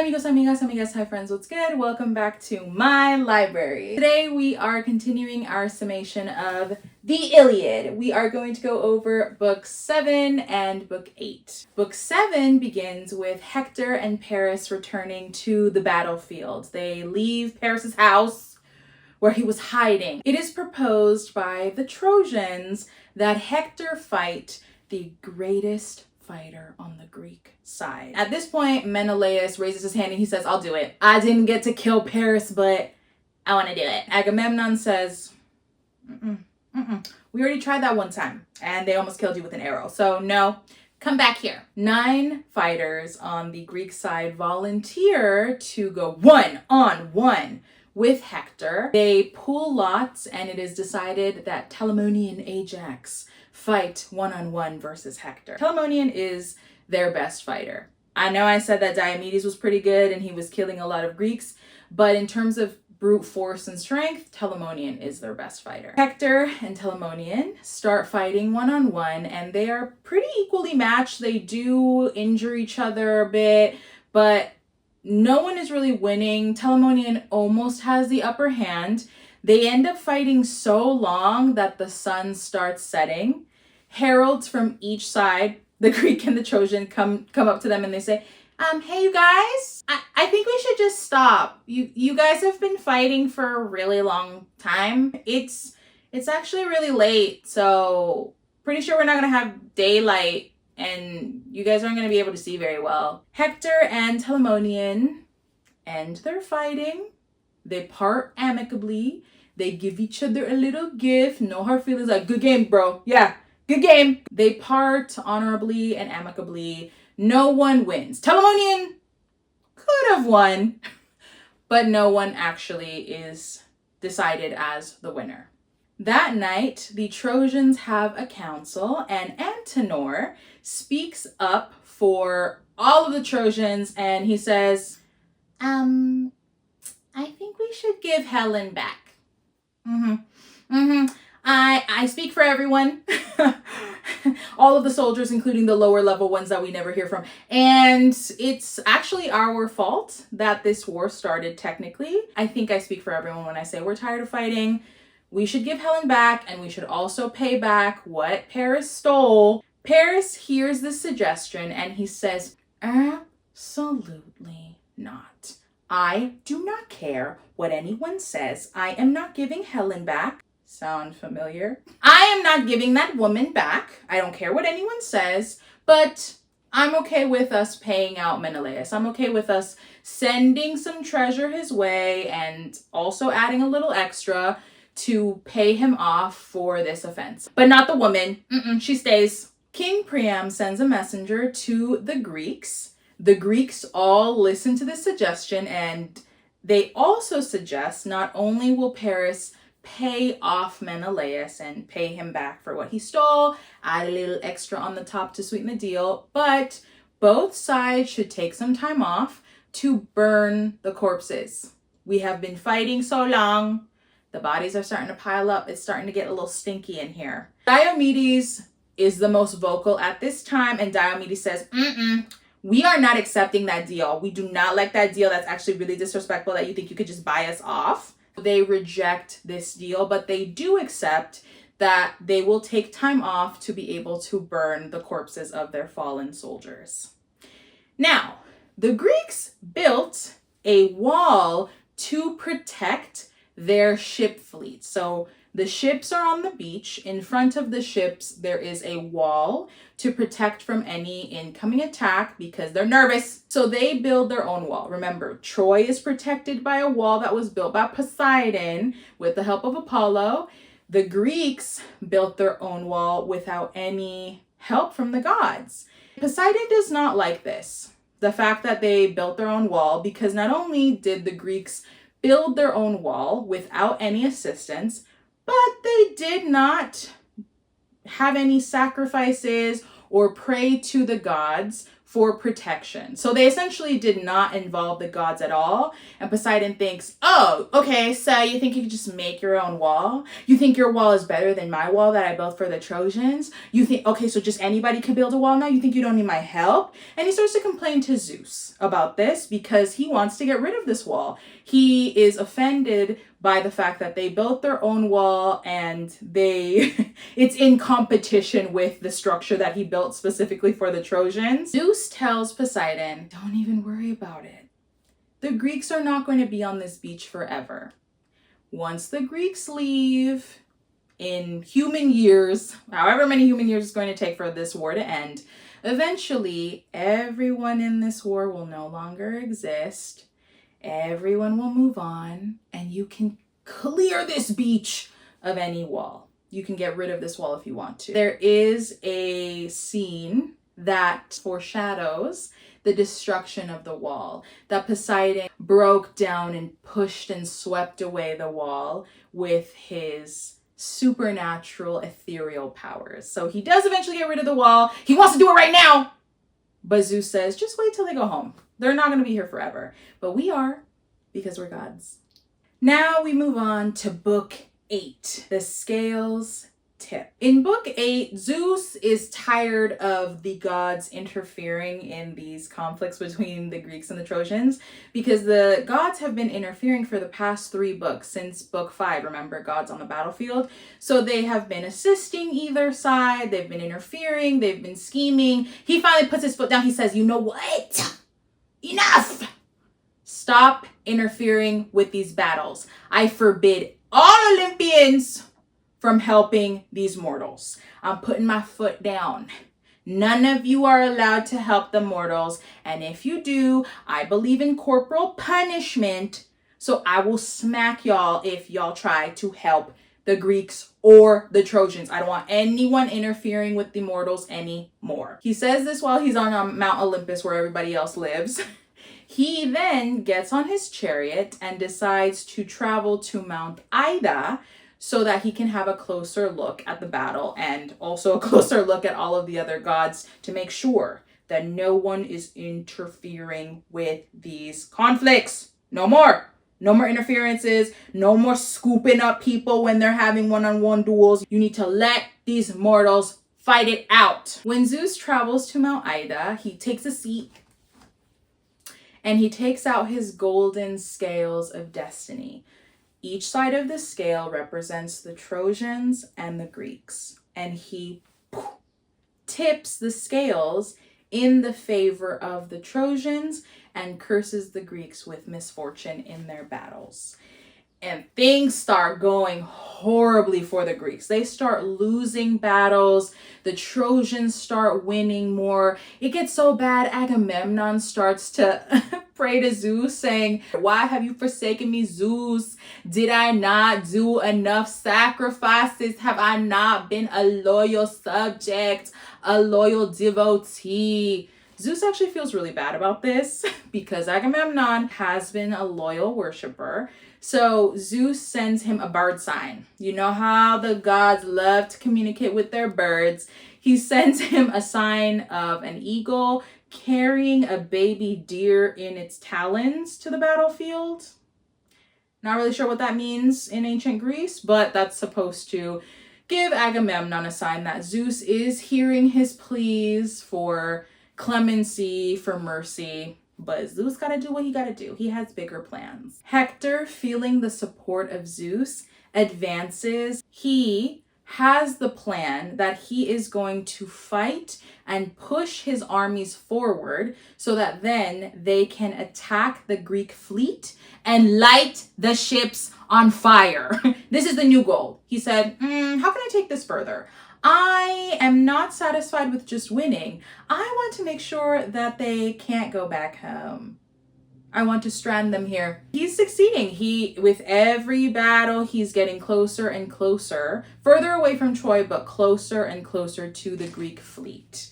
amigos, amigas, hi friends, what's good? Welcome back to my library. Today we are continuing our summation of the Iliad. We are going to go over book 7 and book 8. Book 7 begins with Hector and Paris returning to the battlefield. They leave Paris's house where he was hiding. It is proposed by the Trojans that Hector fight the greatest fighter on the Greek side. At this point, Menelaus raises his hand and he says, I'll do it. I didn't get to kill Paris, but I want to do it. Agamemnon says, we already tried that one time and they almost killed you with an arrow. So no, come back here. 9 fighters on the Greek side volunteer to go 1-on-1 with Hector. They pool lots and it is decided that Telamonian Ajax fight 1-on-1 versus Hector. Telamonian is their best fighter. I know I said that Diomedes was pretty good and he was killing a lot of Greeks, but in terms of brute force and strength, Telamonian is their best fighter. Hector and Telamonian start fighting 1-on-1 and they are pretty equally matched. They do injure each other a bit, but no one is really winning. Telamonian almost has the upper hand. They end up fighting so long that the sun starts setting. Heralds from each side, the Greek and the Trojan, come up to them and they say, hey you guys, I think we should just stop. You guys have been fighting for a really long time. It's actually really late, so pretty sure we're not gonna have daylight and you guys aren't gonna be able to see very well. Hector and Telamonian end their fighting. They part amicably. They give each other a little gift. No hard feelings, like, good game, bro. Yeah, good game. They part honorably and amicably. No one wins. Telamonian could have won, but no one actually is decided as the winner. That night, the Trojans have a council and Antenor speaks up for all of the Trojans and he says, I think we should give Helen back. I speak for everyone. All of the soldiers, including the lower level ones that we never hear from. And it's actually our fault that this war started technically. I think I speak for everyone when I say we're tired of fighting. We should give Helen back and we should also pay back what Paris stole. Paris hears this suggestion and he says, absolutely not. I do not care what anyone says. I am not giving Helen back. Sound familiar? I am not giving that woman back. I don't care what anyone says, but I'm okay with us paying out Menelaus. I'm okay with us sending some treasure his way and also adding a little extra to pay him off for this offense. But not the woman. She stays. King Priam sends a messenger to the Greeks. The Greeks all listen to this suggestion and they also suggest not only will Paris pay off Menelaus and pay him back for what he stole, add a little extra on the top to sweeten the deal, but both sides should take some time off to burn the corpses. We have been fighting so long. The bodies are starting to pile up. It's starting to get a little stinky in here. Diomedes is the most vocal at this time and Diomedes says, we are not accepting that deal. We do not like that deal. That's actually really disrespectful that you think you could just buy us off. They reject this deal, but they do accept that they will take time off to be able to burn the corpses of their fallen soldiers. Now, the Greeks built a wall to protect their ship fleet. So the ships are on the beach. In front of the ships, there is a wall to protect from any incoming attack because they're nervous. So they build their own wall. Remember, Troy is protected by a wall that was built by Poseidon with the help of Apollo. The Greeks built their own wall without any help from the gods. Poseidon does not like this, the fact that they built their own wall, because not only did the Greeks build their own wall without any assistance, but they did not have any sacrifices or pray to the gods for protection. So they essentially did not involve the gods at all. And Poseidon thinks, oh, okay, so you think you could just make your own wall? You think your wall is better than my wall that I built for the Trojans? You think, okay, so just anybody can build a wall now? You think you don't need my help? And he starts to complain to Zeus about this because he wants to get rid of this wall. He is offended by the fact that they built their own wall and it's in competition with the structure that he built specifically for the Trojans. Zeus tells Poseidon, don't even worry about it. The Greeks are not going to be on this beach forever. Once the Greeks leave, in human years, however many human years it's going to take for this war to end, eventually everyone in this war will no longer exist. Everyone will move on, and you can clear this beach of any wall. You can get rid of this wall if you want to. There is a scene that foreshadows the destruction of the wall, that Poseidon broke down and pushed and swept away the wall with his supernatural ethereal powers. So he does eventually get rid of the wall. He wants to do it right now. But Zeus says, just wait till they go home. They're not going to be here forever. But we are, because we're gods. Now we move on to Book 8, the Scales Tip. In Book 8, Zeus is tired of the gods interfering in these conflicts between the Greeks and the Trojans because the gods have been interfering for the past 3 books since Book 5. Remember, gods on the battlefield? So they have been assisting either side. They've been interfering. They've been scheming. He finally puts his foot down. He says, you know what? Enough! Stop interfering with these battles. I forbid all Olympians from helping these mortals. I'm putting my foot down. None of you are allowed to help the mortals. And if you do, I believe in corporal punishment. So I will smack y'all if y'all try to help the Greeks or the Trojans. I don't want anyone interfering with the mortals anymore. He says this while he's on Mount Olympus where everybody else lives. He then gets on his chariot and decides to travel to Mount Ida so that he can have a closer look at the battle and also a closer look at all of the other gods to make sure that no one is interfering with these conflicts. No more. No more interferences. No more scooping up people when they're having one-on-one duels. You need to let these mortals fight it out. When Zeus travels to Mount Ida, he takes a seat and he takes out his golden scales of destiny. Each side of the scale represents the Trojans and the Greeks. And he tips the scales in the favor of the Trojans and curses the Greeks with misfortune in their battles. And things start going horribly for the Greeks. They start losing battles. The Trojans start winning more. It gets so bad, Agamemnon starts to pray to Zeus saying, why have you forsaken me, Zeus? Did I not do enough sacrifices? Have I not been a loyal subject, a loyal devotee? Zeus actually feels really bad about this because Agamemnon has been a loyal worshiper. So Zeus sends him a bird sign. You know how the gods love to communicate with their birds. He sends him a sign of an eagle carrying a baby deer in its talons to the battlefield. Not really sure what that means in ancient Greece, but that's supposed to give Agamemnon a sign that Zeus is hearing his pleas for clemency, for mercy. But Zeus gotta do what he gotta do. He has bigger plans. Hector, feeling the support of Zeus, advances. He has the plan that he is going to fight and push his armies forward so that then they can attack the Greek fleet and light the ships on fire. This is the new goal. He said, how can I take this further? I am not satisfied with just winning. I want to make sure that they can't go back home. I want to strand them here. He's succeeding. With every battle, he's getting closer and closer, further away from Troy, but closer and closer to the Greek fleet.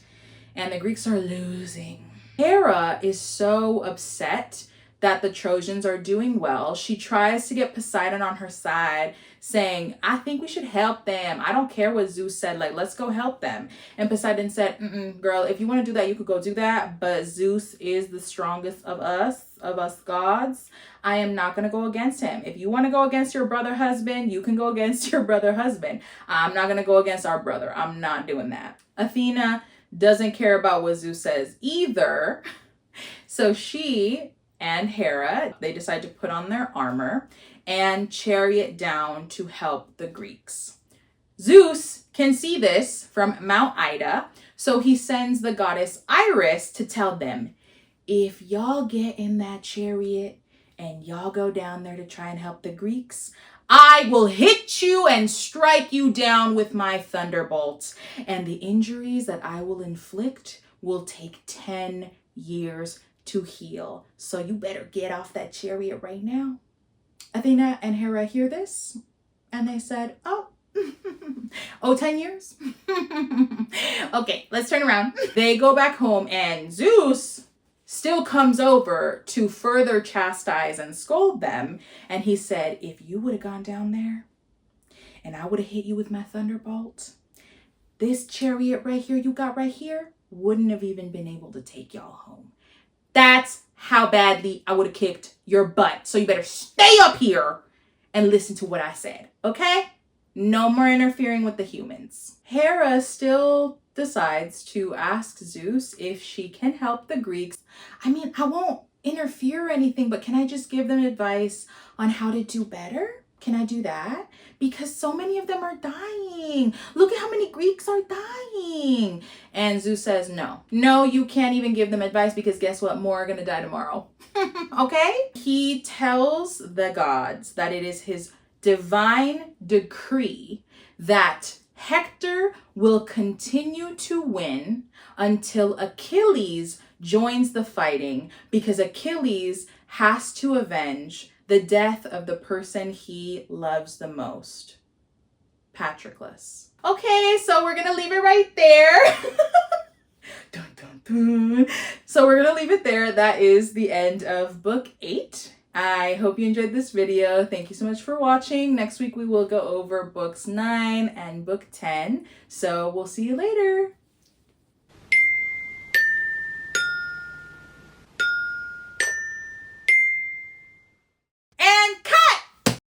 And the Greeks are losing. Hera is so upset that the Trojans are doing well. She tries to get Poseidon on her side, saying, I think we should help them. I don't care what Zeus said. Like, let's go help them. And Poseidon said, girl, if you want to do that, you could go do that. But Zeus is the strongest of us gods. I am not going to go against him. If you want to go against your brother husband, you can go against your brother husband. I'm not going to go against our brother. I'm not doing that. Athena doesn't care about what Zeus says either. So she and Hera, they decide to put on their armor and chariot down to help the Greeks. Zeus can see this from Mount Ida, so he sends the goddess Iris to tell them, if y'all get in that chariot and y'all go down there to try and help the Greeks, I will hit you and strike you down with my thunderbolts, and the injuries that I will inflict will take 10 years to heal. So you better get off that chariot right now. Athena and Hera hear this, and they said, oh, 10 years? Okay, let's turn around. They go back home, and Zeus still comes over to further chastise and scold them. And he said, if you would have gone down there and I would have hit you with my thunderbolt, this chariot right here you got right here wouldn't have even been able to take y'all home. That's how badly I would have kicked your butt. So you better stay up here and listen to what I said, okay? No more interfering with the humans. Hera still decides to ask Zeus if she can help the Greeks. I mean, I won't interfere or anything, but can I just give them advice on how to do better? Can I do that? Because so many of them are dying. Look at how many Greeks are dying. And Zeus says, no, you can't even give them advice because guess what? More are going to die tomorrow. Okay? He tells the gods that it is his divine decree that Hector will continue to win until Achilles joins the fighting, because Achilles has to avenge the death of the person he loves the most, Patroclus. Okay, so we're gonna leave it right there. Dun, dun, dun. So we're gonna leave it there. That is the end of book 8. I hope you enjoyed this video. Thank you so much for watching. Next week we will go over books 9 and book 10. So we'll see you later.